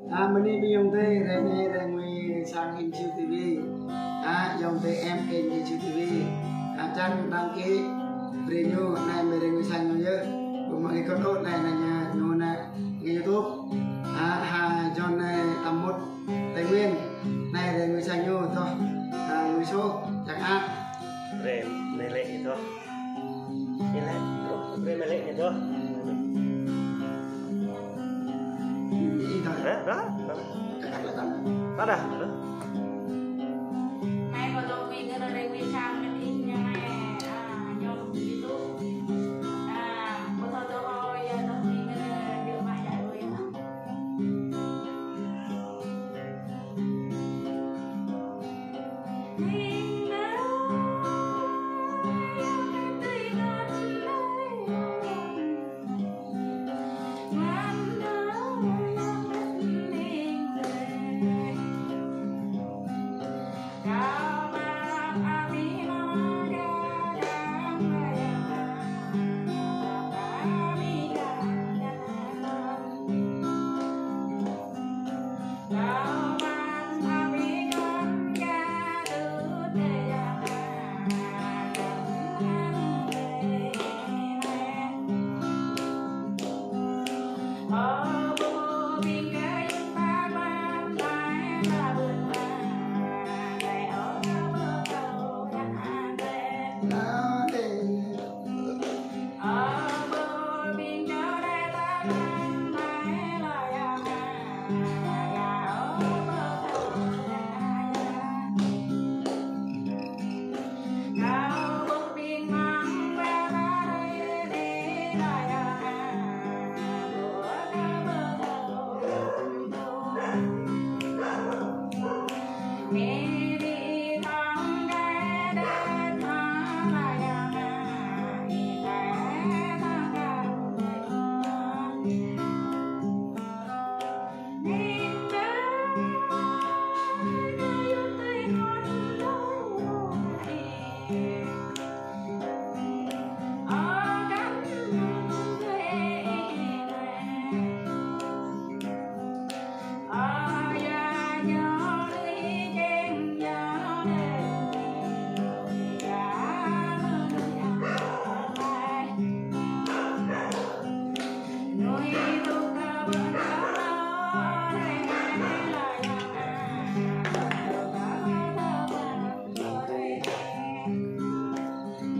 Mình đi bây giờ đây ra ngoài sang hình siêu TV dòng tới em kênh hình siêu TV chăn đăng ký review này mình người sang nhiều nhớ cùng mọi người con tốt này là nhô này nghe YouTube John này tầm một Tây Nguyên này là người sang nhiều thôi người số chẳng hạn về mê lệ thôi như thế về mê lệ thôi đó đó đó Mai vào đầu mình ở đây mình sang cái gì nhà này nhôm gì đó một thời tôi rồi đầu mình được mai giải rồi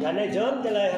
Dạ này chớm cho lời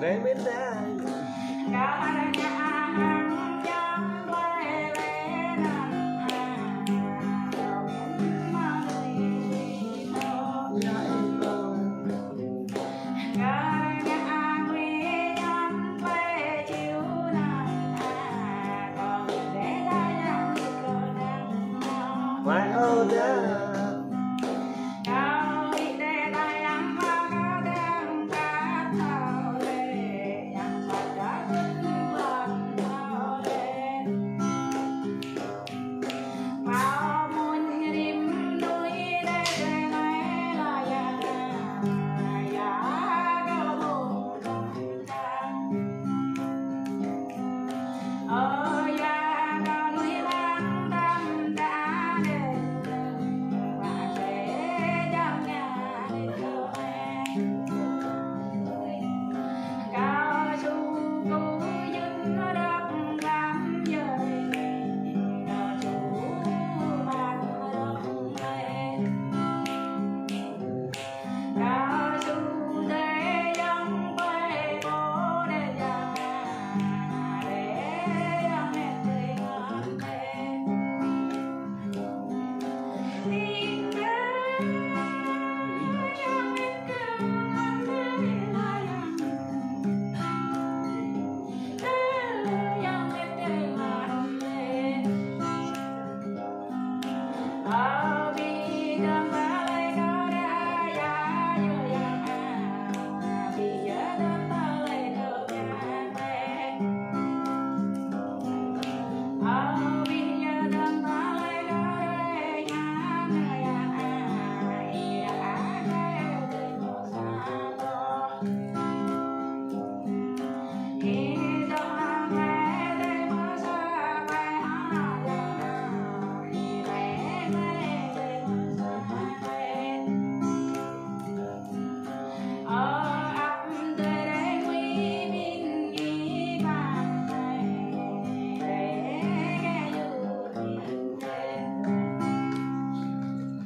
Remendai